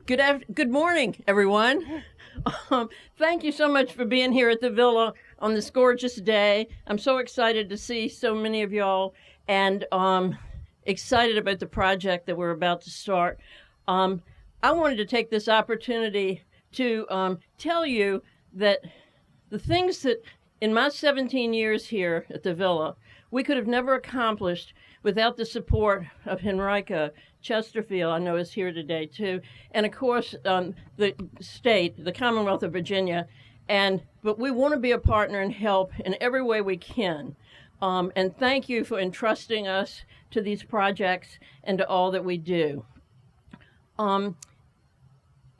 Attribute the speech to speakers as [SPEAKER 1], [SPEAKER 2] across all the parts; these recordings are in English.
[SPEAKER 1] Good morning, everyone. Thank you so much for being here at the Villa on this gorgeous day. I'm so excited to see so many of y'all and excited about the project that we're about to start. I wanted to take this opportunity to tell you that the things that in my 17 years here at the Villa, we could have never accomplished without the support of Henrico Chesterfield, I know is here today too, and of course the state, the Commonwealth of Virginia, but we want to be a partner and help in every way we can. And thank you for entrusting us to these projects and to all that we do. I'm,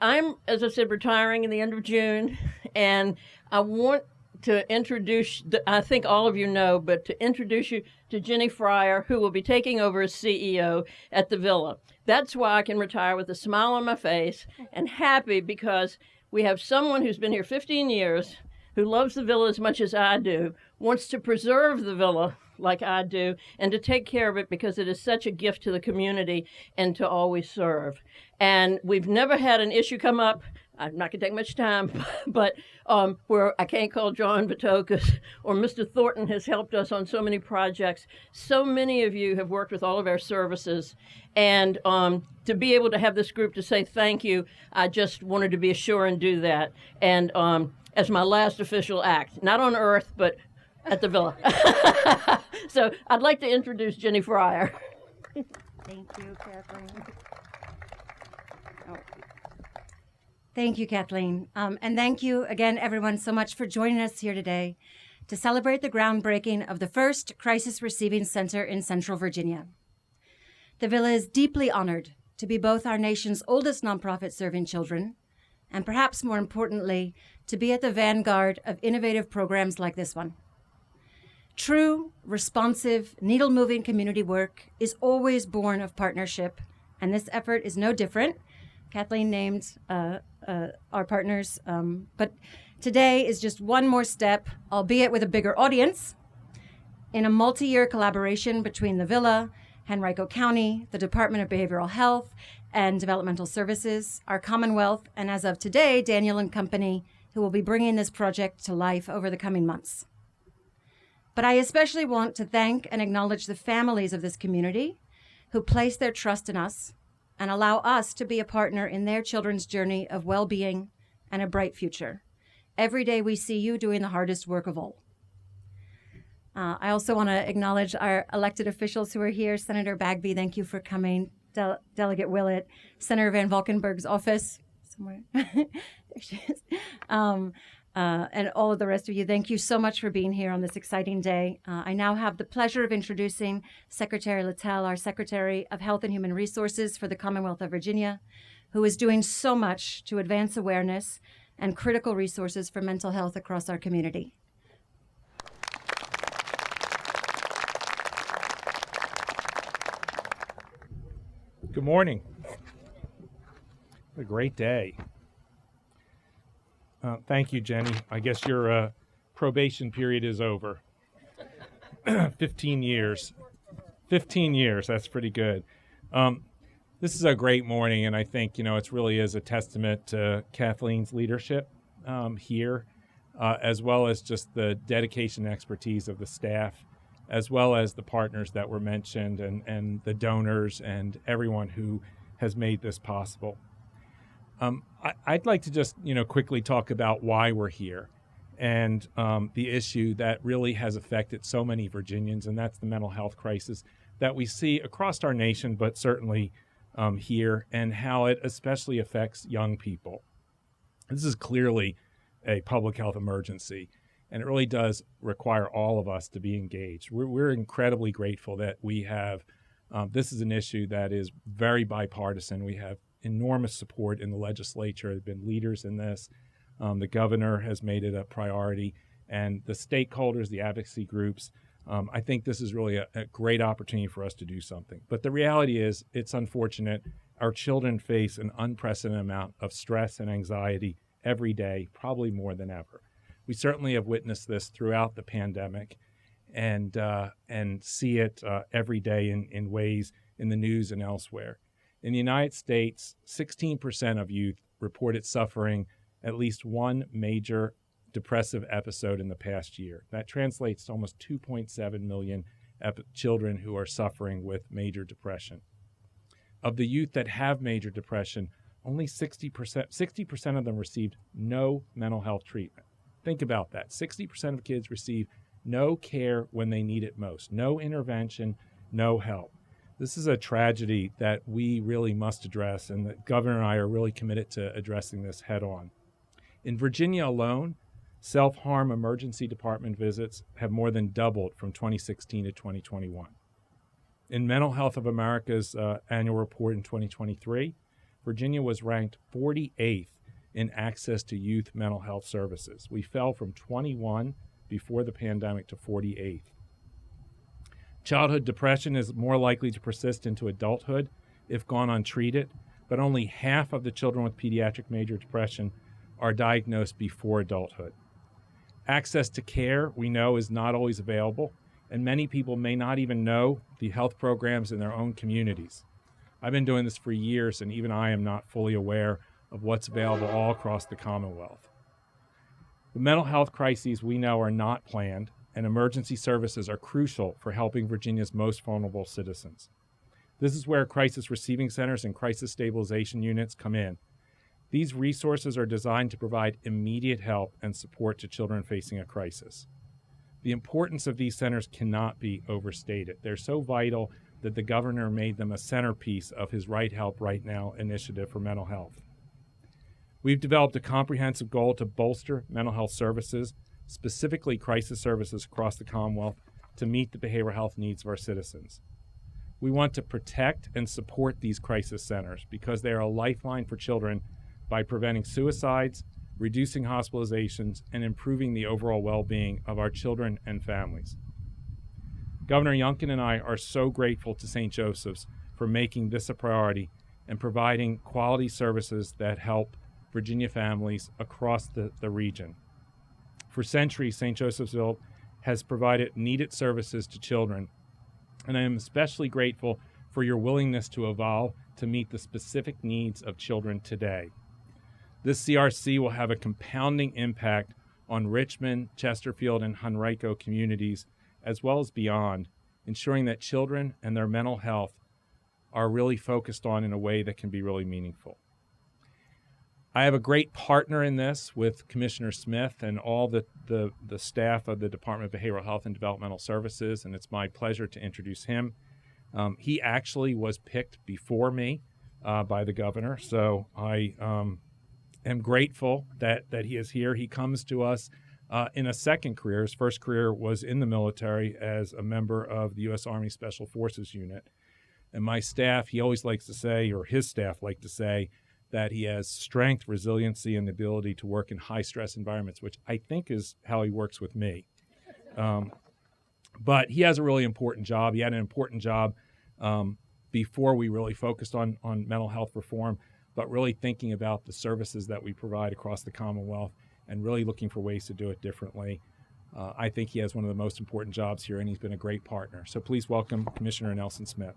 [SPEAKER 1] as I said, retiring in the end of June, and I want to introduce, I think all of you know, but to introduce you to Jenny Friar, who will be taking over as CEO at the Villa. That's why I can retire with a smile on my face and happy, because we have someone who's been here 15 years, who loves the Villa as much as I do, wants to preserve the Villa like I do, and to take care of it because it is such a gift to the community and to always serve. And we've never had an issue come up, I'm not going to take much time, but where I can't call John Vitokas or Mr. Thornton has helped us on so many projects. So many of you have worked with all of our services. And to be able to have this group to say thank you, I just wanted to be sure and do that. And as my last official act, not on Earth, but at the Villa. So I'd like to introduce Jenny Friar.
[SPEAKER 2] Thank you, Kathleen. Thank you, Kathleen. And thank you again, everyone, so much for joining us here today to celebrate the groundbreaking of the first crisis receiving center in Central Virginia. The Villa is deeply honored to be both our nation's oldest nonprofit serving children, and perhaps more importantly, to be at the vanguard of innovative programs like this one. True, responsive, needle-moving community work is always born of partnership, and this effort is no different. Kathleen named our partners, but today is just one more step, albeit with a bigger audience, in a multi-year collaboration between the Villa, Henrico County, the Department of Behavioral Health and Developmental Services, our Commonwealth, and as of today, Daniel and Company, who will be bringing this project to life over the coming months. But I especially want to thank and acknowledge the families of this community who place their trust in us and allow us to be a partner in their children's journey of well-being and a bright future. Every day we see you doing the hardest work of all. I also want to acknowledge our elected officials who are here. Senator Bagby, thank you for coming. Delegate Willett, Senator Van Valkenburg's office, somewhere. There she is. And all of the rest of you, thank you so much for being here on this exciting day. I now have the pleasure of introducing Secretary Littel, our Secretary of Health and Human Resources for the Commonwealth of Virginia, who is doing so much to advance awareness and critical resources for mental health across our community.
[SPEAKER 3] Good morning. What a great day. Thank you, Jenny. I guess your probation period is over. 15 years. 15 years, that's pretty good. This is a great morning, and I think, it really is a testament to Kathleen's leadership here, as well as just the dedication and expertise of the staff, as well as the partners that were mentioned and the donors and everyone who has made this possible. I'd like to just, quickly talk about why we're here and the issue that really has affected so many Virginians, and that's the mental health crisis that we see across our nation, but certainly here, and how it especially affects young people. This is clearly a public health emergency, and it really does require all of us to be engaged. We're incredibly grateful that we have, this is an issue that is very bipartisan. We have enormous support in the legislature. There have been leaders in this. The governor has made it a priority, and the stakeholders, the advocacy groups. I think this is really a great opportunity for us to do something. But the reality is, it's unfortunate. Our children face an unprecedented amount of stress and anxiety every day, probably more than ever. We certainly have witnessed this throughout the pandemic, and see it every day in ways in the news and elsewhere. In the United States, 16% of youth reported suffering at least one major depressive episode in the past year. That translates to almost 2.7 million children who are suffering with major depression. Of the youth that have major depression, only 60% of them received no mental health treatment. Think about that. 60% of kids receive no care when they need it most, no intervention, no help. This is a tragedy that we really must address, and the governor and I are really committed to addressing this head on. In Virginia alone, self-harm emergency department visits have more than doubled from 2016 to 2021. In Mental Health of America's annual report in 2023, Virginia was ranked 48th in access to youth mental health services. We fell from 21 before the pandemic to 48th. Childhood depression is more likely to persist into adulthood if gone untreated, but only half of the children with pediatric major depression are diagnosed before adulthood. Access to care, we know, is not always available, and many people may not even know the health programs in their own communities. I've been doing this for years, and even I am not fully aware of what's available all across the Commonwealth. The mental health crises we know are not planned, and emergency services are crucial for helping Virginia's most vulnerable citizens. This is where crisis receiving centers and crisis stabilization units come in. These resources are designed to provide immediate help and support to children facing a crisis. The importance of these centers cannot be overstated. They're so vital that the governor made them a centerpiece of his Right Help Right Now initiative for mental health. We've developed a comprehensive goal to bolster mental health services, specifically crisis services across the Commonwealth, to meet the behavioral health needs of our citizens. We want to protect and support these crisis centers because they are a lifeline for children by preventing suicides, reducing hospitalizations, and improving the overall well-being of our children and families. Governor Youngkin and I are so grateful to St. Joseph's for making this a priority and providing quality services that help Virginia families across the region. For centuries, St. Josephsville has provided needed services to children, and I am especially grateful for your willingness to evolve to meet the specific needs of children today. This CRC will have a compounding impact on Richmond, Chesterfield, and Henrico communities, as well as beyond, ensuring that children and their mental health are really focused on in a way that can be really meaningful. I have a great partner in this with Commissioner Smith and all the staff of the Department of Behavioral Health and Developmental Services, and it's my pleasure to introduce him. He actually was picked before me by the governor, so I am grateful that he is here. He comes to us in a second career. His first career was in the military as a member of the U.S. Army Special Forces Unit. And my staff, he always likes to say, or his staff like to say, that he has strength, resiliency, and the ability to work in high-stress environments, which I think is how he works with me. But he has a really important job. He had an important job before we really focused on mental health reform, but really thinking about the services that we provide across the Commonwealth and really looking for ways to do it differently. I think he has one of the most important jobs here, and he's been a great partner. So please welcome Commissioner Nelson Smith.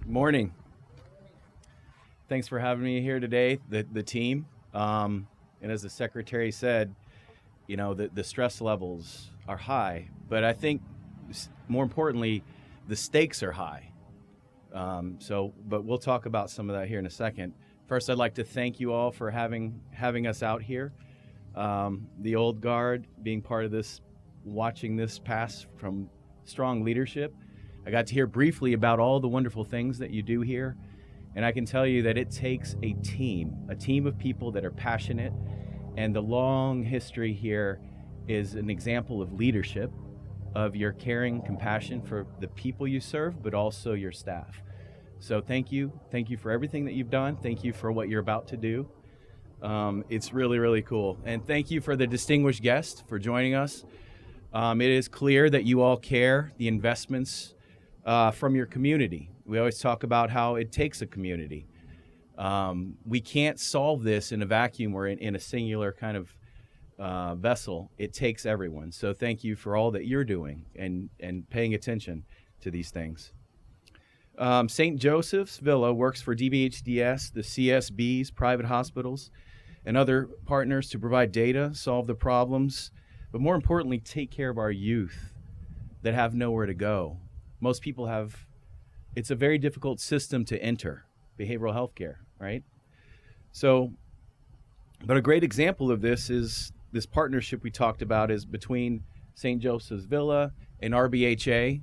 [SPEAKER 4] Morning. Thanks for having me here today, the team. And as the secretary said, you know, the stress levels are high, but I think more importantly, the stakes are high. But we'll talk about some of that here in a second. First, I'd like to thank you all for having us out here. The old guard being part of this, watching this pass from strong leadership. I got to hear briefly about all the wonderful things that you do here, and I can tell you that it takes a team of people that are passionate, and the long history here is an example of leadership, of your caring compassion for the people you serve, but also your staff. So thank you for everything that you've done. Thank you for what you're about to do. It's really, really cool. And thank you for the distinguished guests for joining us. It is clear that you all care, the investments from your community. We always talk about how it takes a community. We can't solve this in a vacuum or in a singular kind of vessel. It takes everyone. So thank you for all that you're doing and paying attention to these things. St. Joseph's Villa works for DBHDS, the CSBs, private hospitals, and other partners to provide data, solve the problems, but more importantly, take care of our youth that have nowhere to go. Most people have, it's a very difficult system to enter, behavioral health care, right? So, but a great example of this is this partnership we talked about is between St. Joseph's Villa and RBHA,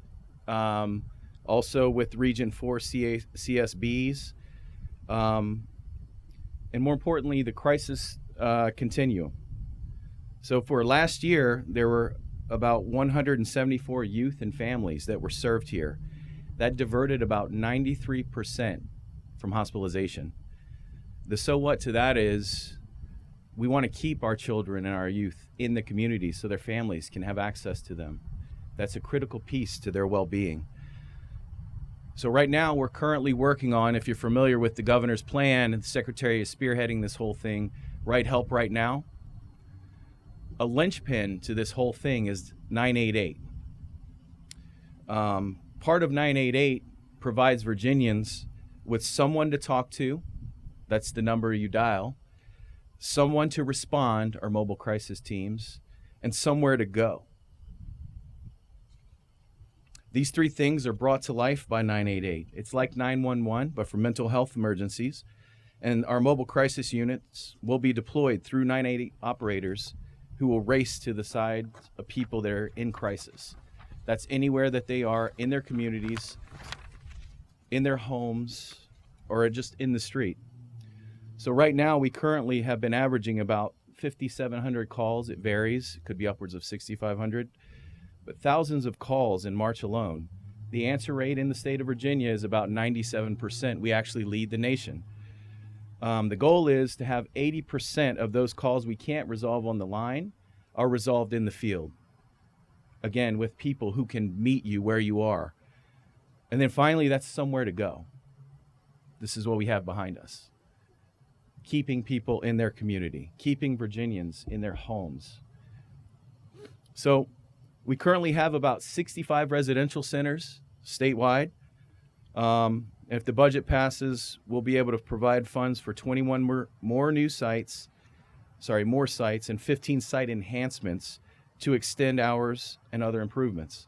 [SPEAKER 4] also with Region 4 CSBs, and more importantly, the crisis continuum. So for last year, there were about 174 youth and families that were served here. That diverted about 93% from hospitalization. The so what to that is we want to keep our children and our youth in the community so their families can have access to them. That's a critical piece to their well-being. So right now we're currently working on, if you're familiar with the governor's plan, and the secretary is spearheading this whole thing, Right Help Right Now. A linchpin to this whole thing is 988. Part of 988 provides Virginians with someone to talk to, that's the number you dial, someone to respond, our mobile crisis teams, and somewhere to go. These three things are brought to life by 988. It's like 911, but for mental health emergencies. And our mobile crisis units will be deployed through 988 operators who will race to the side of people that are in crisis. That's anywhere that they are in their communities, in their homes, or just in the street. So right now, we currently have been averaging about 5,700 calls. It varies. It could be upwards of 6,500. But thousands of calls in March alone. The answer rate in the state of Virginia is about 97%. We actually lead the nation. The goal is to have 80% of those calls we can't resolve on the line are resolved in the field. Again, with people who can meet you where you are. And then finally, that's somewhere to go. This is what we have behind us. Keeping people in their community, keeping Virginians in their homes. So we currently have about 65 residential centers statewide. If the budget passes, we'll be able to provide funds for 21 more sites and 15 site enhancements to extend hours and other improvements.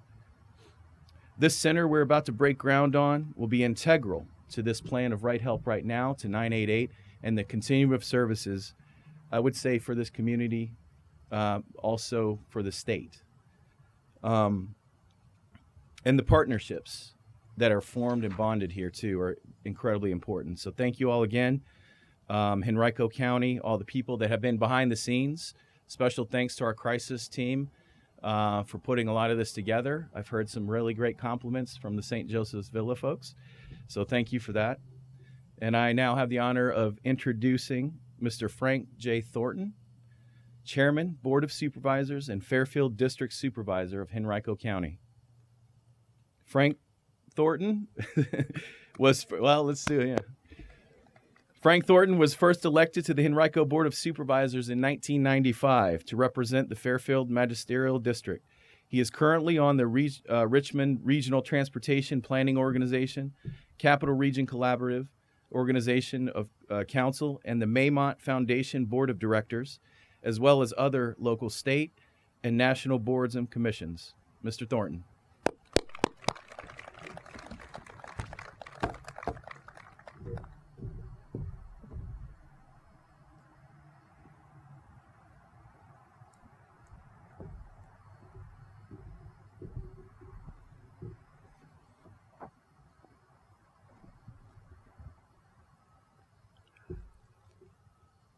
[SPEAKER 4] This center we're about to break ground on will be integral to this plan of Right Help Right Now to 988 and the continuum of services, I would say, for this community, also for the state. And the partnerships that are formed and bonded here, too, are incredibly important. So thank you all again. Henrico County, all the people that have been behind the scenes. Special thanks to our crisis team for putting a lot of this together. I've heard some really great compliments from the St. Joseph's Villa folks. So thank you for that. And I now have the honor of introducing Mr. Frank J. Thornton, Chairman, Board of Supervisors, and Fairfield District Supervisor of Henrico County. Frank Thornton Frank Thornton was first elected to the Henrico Board of Supervisors in 1995 to represent the Fairfield Magisterial District. He is currently on the Richmond Regional Transportation Planning Organization, Capital Region Collaborative Organization of Council, and the Maymont Foundation Board of Directors, as well as other local, state, and national boards and commissions. Mr. Thornton.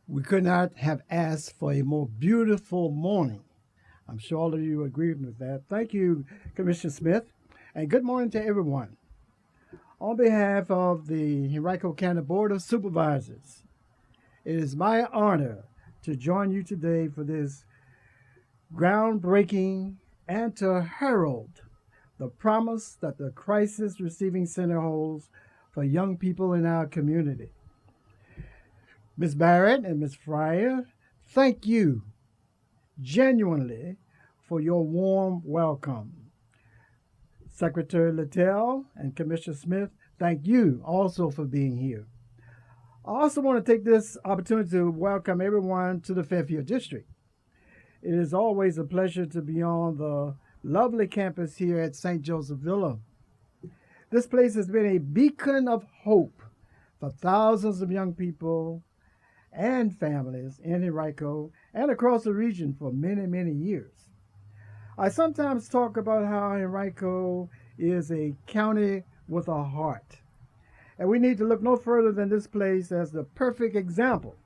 [SPEAKER 5] We could not have asked for a more beautiful morning. I'm sure all of you agree with that. Thank you, Commissioner Smith, and good morning to everyone. On behalf of the Henrico County Board of Supervisors, it is my honor to join you today for this groundbreaking and to herald the promise that the Crisis Receiving Center holds for young people in our community. Ms. Barrett and Ms. Friar, thank you genuinely for your warm welcome. Secretary Littel and Commissioner Smith, thank you also for being here. I also want to take this opportunity to welcome everyone to the Fairfield District. It is always a pleasure to be on the lovely campus here at St. Joseph Villa. This place has been a beacon of hope for thousands of young people and families in Henrico and across the region for many, many years. I sometimes talk about how Henrico is a county with a heart. And we need to look no further than this place as the perfect example.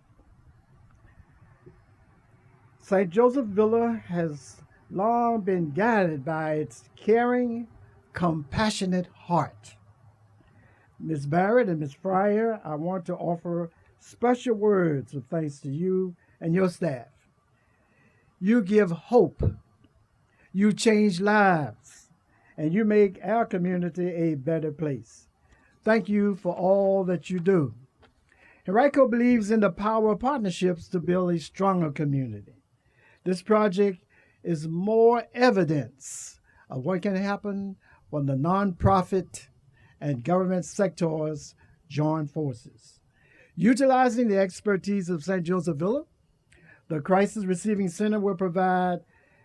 [SPEAKER 5] St. Joseph Villa has long been guided by its caring, compassionate heart. Ms. Barrett and Ms. Friar, I want to offer special words of thanks to you and your staff. You give hope, you change lives, and you make our community a better place. Thank you for all that you do. Henrico believes in the power of partnerships to build a stronger community. This project is more evidence of what can happen when the nonprofit and government sectors join forces. Utilizing the expertise of St. Joseph Villa, the Crisis Receiving Center will provide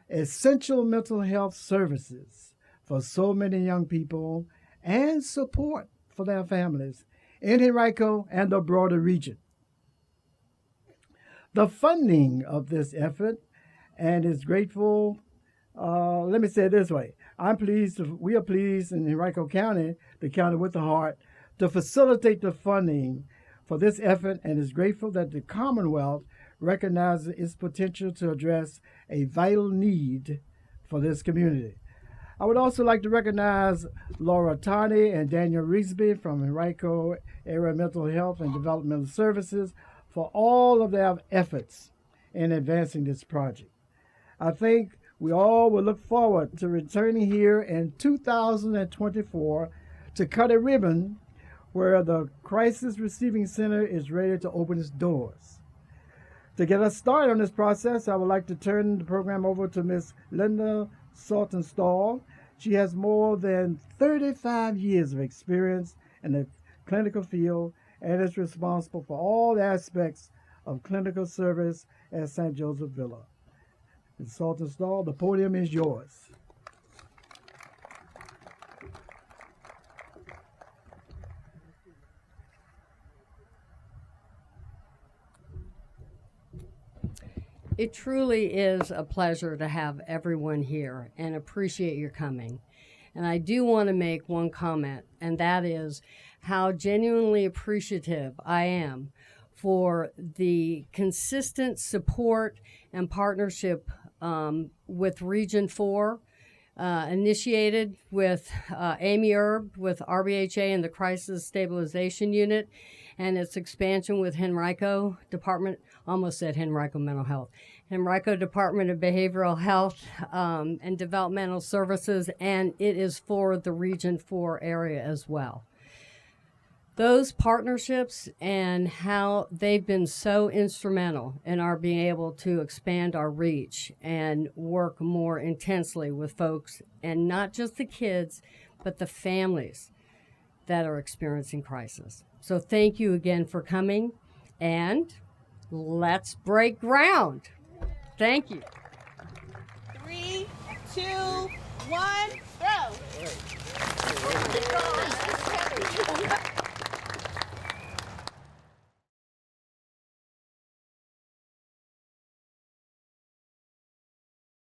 [SPEAKER 5] essential mental health services for so many young people and support for their families in Henrico and the broader region. The funding of this effort and is grateful. Let me say it this way. We are pleased in Henrico County, the county with the heart, to facilitate the funding for this effort and is grateful that the Commonwealth recognizes its potential to address a vital need for this community. I would also like to recognize Laura Tardy and Daniel Rigsby from Henrico Area Mental Health and Developmental Services for all of their efforts in advancing this project. I think we all will look forward to returning here in 2024 to cut a ribbon where the Crisis Receiving Center is ready to open its doors. To get us started on this process, I would like to turn the program over to Ms. Linda Saltonstall. She has more than 35 years of experience in the clinical field and is responsible for all aspects of clinical service at St. Joseph Villa. Ms. Saltonstall, the podium is yours.
[SPEAKER 6] It truly is a pleasure to have everyone here and appreciate your coming. And I do want to make one comment, and that is how genuinely appreciative I am for the consistent support and partnership with Region 4, initiated with Amy Erb with RBHA and the Crisis Stabilization Unit, and its expansion with Henrico Department, almost said Henrico Mental Health, Henrico Department of Behavioral Health and Developmental Services, and it is for the Region 4 area as well. Those partnerships and how they've been so instrumental in our being able to expand our reach and work more intensely with folks, and not just the kids, but the families that are experiencing crisis. So thank you again for coming, and let's break ground. Thank you.
[SPEAKER 7] 3, 2, 1, go.